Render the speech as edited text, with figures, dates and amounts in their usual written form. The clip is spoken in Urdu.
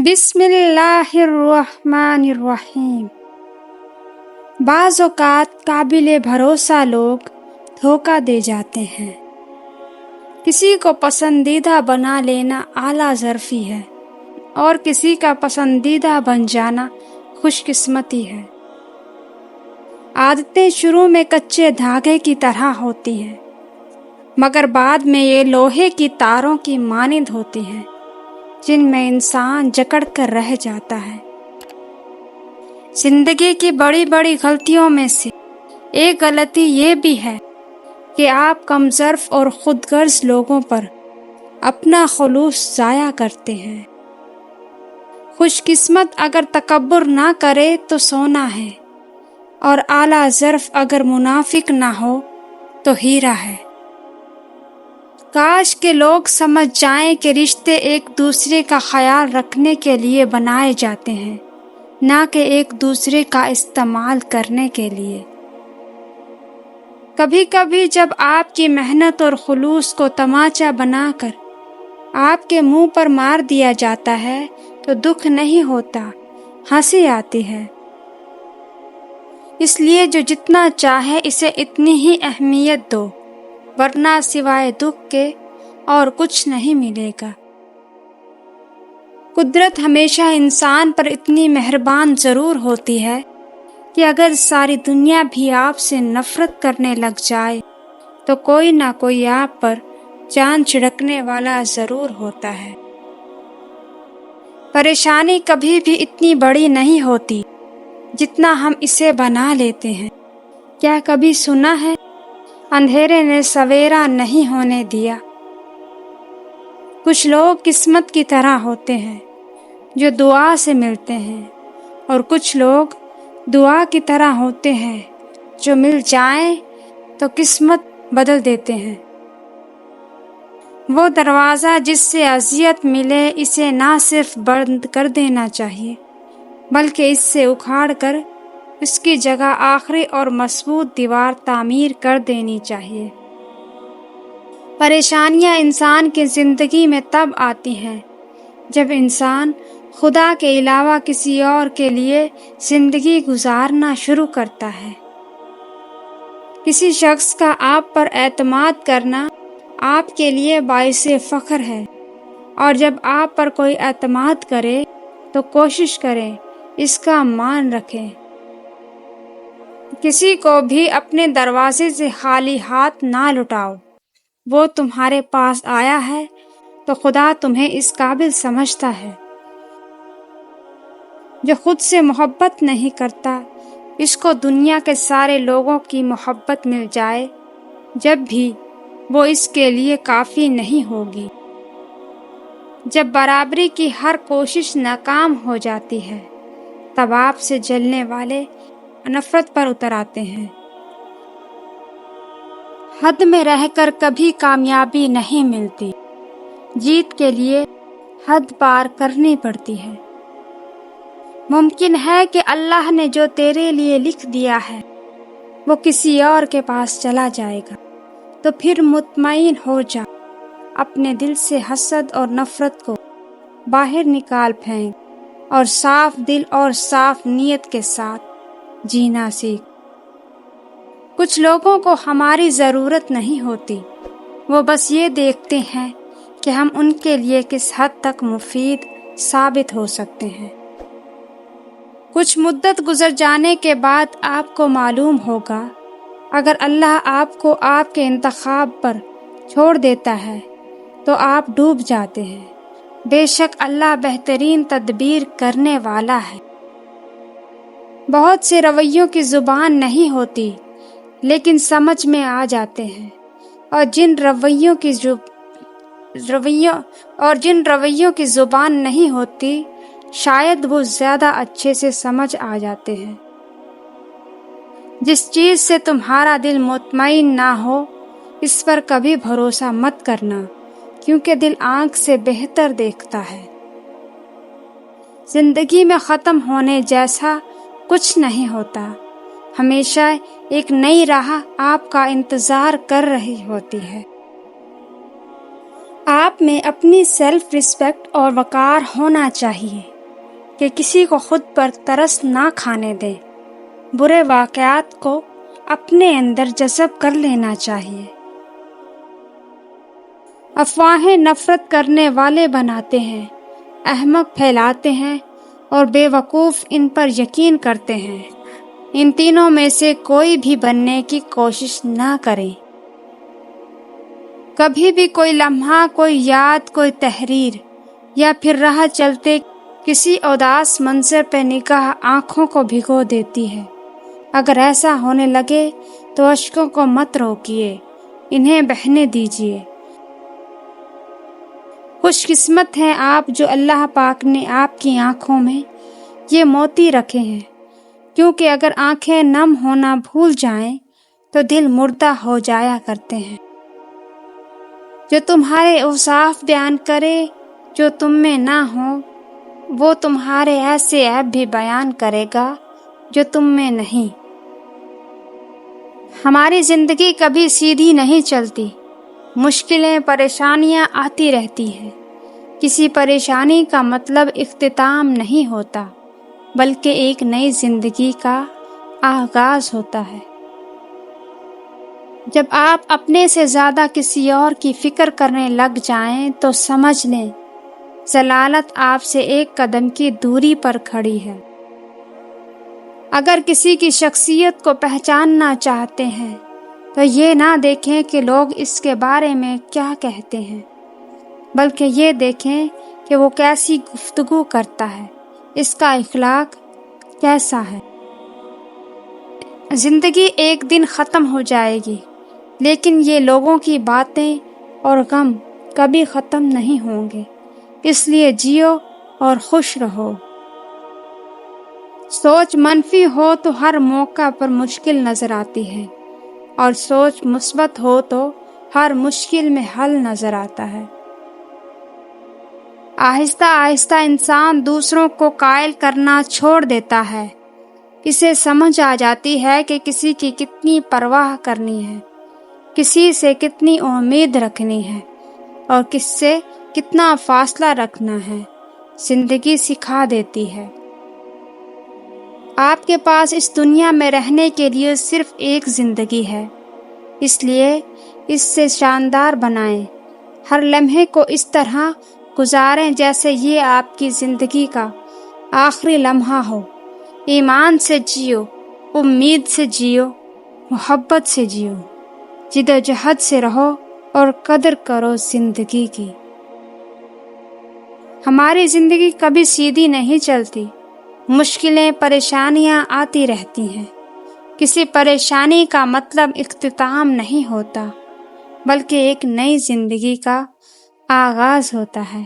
بسم اللہ الرحمن الرحیم۔ بعض اوقات قابل بھروسہ لوگ دھوکہ دے جاتے ہیں۔ کسی کو پسندیدہ بنا لینا اعلیٰ ظرفی ہے اور کسی کا پسندیدہ بن جانا خوش قسمتی ہے۔ عادتیں شروع میں کچے دھاگے کی طرح ہوتی ہیں، مگر بعد میں یہ لوہے کی تاروں کی مانند ہوتی ہیں جن میں انسان جکڑ کر رہ جاتا ہے۔ زندگی کی بڑی بڑی غلطیوں میں سے ایک غلطی یہ بھی ہے کہ آپ کم ظرف اور خود غرض لوگوں پر اپنا خلوص ضائع کرتے ہیں۔ خوش قسمت اگر تکبر نہ کرے تو سونا ہے، اور اعلیٰ ظرف اگر منافق نہ ہو تو ہیرا ہے۔ کاش کہ لوگ سمجھ جائیں کہ رشتے ایک دوسرے کا خیال رکھنے کے لیے بنائے جاتے ہیں، نہ کہ ایک دوسرے کا استعمال کرنے کے لیے۔ کبھی کبھی جب آپ کی محنت اور خلوص کو تماچا بنا کر آپ کے منہ پر مار دیا جاتا ہے تو دکھ نہیں ہوتا، ہنسی آتی ہے۔ اس لیے جو جتنا چاہے اسے اتنی ہی اہمیت دو، ورنہ سوائے دکھ کے اور کچھ نہیں ملے گا۔ قدرت ہمیشہ انسان پر اتنی مہربان ضرور ہوتی ہے کہ اگر ساری دنیا بھی آپ سے نفرت کرنے لگ جائے تو کوئی نہ کوئی آپ پر جان چھڑکنے والا ضرور ہوتا ہے۔ پریشانی کبھی بھی اتنی بڑی نہیں ہوتی جتنا ہم اسے بنا لیتے ہیں۔ کیا کبھی سنا ہے اندھیرے نے سویرا نہیں ہونے دیا؟ کچھ لوگ قسمت کی طرح ہوتے ہیں جو دعا سے ملتے ہیں، اور کچھ لوگ دعا کی طرح ہوتے ہیں جو مل جائیں تو قسمت بدل دیتے ہیں۔ وہ دروازہ جس سے اذیت ملے اسے نہ صرف بند کر دینا چاہیے بلکہ اس سے اکھاڑ کر اس کی جگہ آخری اور مضبوط دیوار تعمیر کر دینی چاہیے۔ پریشانیاں انسان کی زندگی میں تب آتی ہیں جب انسان خدا کے علاوہ کسی اور کے لیے زندگی گزارنا شروع کرتا ہے۔ کسی شخص کا آپ پر اعتماد کرنا آپ کے لیے باعث فخر ہے، اور جب آپ پر کوئی اعتماد کرے تو کوشش کریں اس کا مان رکھیں۔ کسی کو بھی اپنے دروازے سے خالی ہاتھ نہ لوٹاؤ۔ وہ تمہارے پاس آیا ہے تو خدا تمہیں اس قابل سمجھتا ہے۔ جو خود سے محبت نہیں کرتا، اس کو دنیا کے سارے لوگوں کی محبت مل جائے جب بھی وہ اس کے لیے کافی نہیں ہوگی۔ جب برابری کی ہر کوشش ناکام ہو جاتی ہے تب آپ سے جلنے والے نفرت پر اتر آتے ہیں۔ حد میں رہ کر کبھی کامیابی نہیں ملتی، جیت کے لیے حد پار کرنی پڑتی ہے۔ ممکن ہے کہ اللہ نے جو تیرے لیے لکھ دیا ہے وہ کسی اور کے پاس چلا جائے گا، تو پھر مطمئن ہو جا، اپنے دل سے حسد اور نفرت کو باہر نکال پھینک اور صاف دل اور صاف نیت کے ساتھ جینا سیکھ۔ کچھ لوگوں کو ہماری ضرورت نہیں ہوتی، وہ بس یہ دیکھتے ہیں کہ ہم ان کے لیے کس حد تک مفید ثابت ہو سکتے ہیں۔ کچھ مدت گزر جانے کے بعد آپ کو معلوم ہوگا، اگر اللہ آپ کو آپ کے انتخاب پر چھوڑ دیتا ہے تو آپ ڈوب جاتے ہیں۔ بے شک اللہ بہترین تدبیر کرنے والا ہے۔ بہت سے رویوں کی زبان نہیں ہوتی لیکن سمجھ میں آ جاتے ہیں، اور جن رویوں کی زبان نہیں ہوتی شاید وہ زیادہ اچھے سے سمجھ آ جاتے ہیں۔ جس چیز سے تمہارا دل مطمئن نہ ہو اس پر کبھی بھروسہ مت کرنا، کیونکہ دل آنکھ سے بہتر دیکھتا ہے۔ زندگی میں ختم ہونے جیسا کچھ نہیں ہوتا، ہمیشہ ایک نئی راہ آپ کا انتظار کر رہی ہوتی ہے۔ آپ میں اپنی سیلف ریسپیکٹ اور وقار ہونا چاہیے۔ کہ کسی کو خود پر ترس نہ کھانے دیں، برے واقعات کو اپنے اندر جذب کر لینا چاہیے۔ افواہیں نفرت کرنے والے بناتے ہیں، احمق پھیلاتے ہیں اور بے وقوف ان پر یقین کرتے ہیں۔ ان تینوں میں سے کوئی بھی بننے کی کوشش نہ کریں۔ کبھی بھی کوئی لمحہ، کوئی یاد، کوئی تحریر یا پھر راہ چلتے کسی اداس منظر پہ نگاہ آنکھوں کو بھگو دیتی ہے۔ اگر ایسا ہونے لگے تو اشکوں کو مت روکیے، انہیں بہنے دیجیے۔ خوش قسمت ہیں آپ جو اللہ پاک نے آپ کی آنکھوں میں یہ موتی رکھے ہیں، کیونکہ اگر آنکھیں نم ہونا بھول جائیں تو دل مردہ ہو جایا کرتے ہیں۔ جو تمہارے اوصاف بیان کرے جو تم میں نہ ہو، وہ تمہارے ایسے عیب بھی بیان کرے گا جو تم میں نہیں۔ ہماری زندگی کبھی سیدھی نہیں چلتی، مشکلیں، پریشانیاں آتی رہتی ہیں۔ کسی پریشانی کا مطلب اختتام نہیں ہوتا، بلکہ ایک نئی زندگی کا آغاز ہوتا ہے۔ جب آپ اپنے سے زیادہ کسی اور کی فکر کرنے لگ جائیں تو سمجھ لیں ضلالت آپ سے ایک قدم کی دوری پر کھڑی ہے۔ اگر کسی کی شخصیت کو پہچاننا چاہتے ہیں تو یہ نہ دیکھیں کہ لوگ اس کے بارے میں کیا کہتے ہیں، بلکہ یہ دیکھیں کہ وہ کیسی گفتگو کرتا ہے، اس کا اخلاق کیسا ہے۔ زندگی ایک دن ختم ہو جائے گی، لیکن یہ لوگوں کی باتیں اور غم کبھی ختم نہیں ہوں گے، اس لیے جیو اور خوش رہو۔ سوچ منفی ہو تو ہر موقع پر مشکل نظر آتی ہے، اور سوچ مثبت ہو تو ہر مشکل میں حل نظر آتا ہے۔ آہستہ آہستہ انسان دوسروں کو قائل کرنا چھوڑ دیتا ہے، اسے سمجھ آ جاتی ہے کہ کسی کی کتنی پرواہ کرنی ہے، کسی سے کتنی امید رکھنی ہے اور کس سے کتنا فاصلہ رکھنا ہے۔ زندگی سکھا دیتی ہے۔ آپ کے پاس اس دنیا میں رہنے کے لیے صرف ایک زندگی ہے، اس لیے اس سے شاندار بنائیں۔ ہر لمحے کو اس طرح گزاریں جیسے یہ آپ کی زندگی کا آخری لمحہ ہو۔ ایمان سے جیو، امید سے جیو، محبت سے جیو، جدوجہد سے رہو اور قدر کرو زندگی کی۔ ہماری زندگی کبھی سیدھی نہیں چلتی، مشکلیں، پریشانیاں آتی رہتی ہیں۔ کسی پریشانی کا مطلب اختتام نہیں ہوتا، بلکہ ایک نئی زندگی کا آغاز ہوتا ہے۔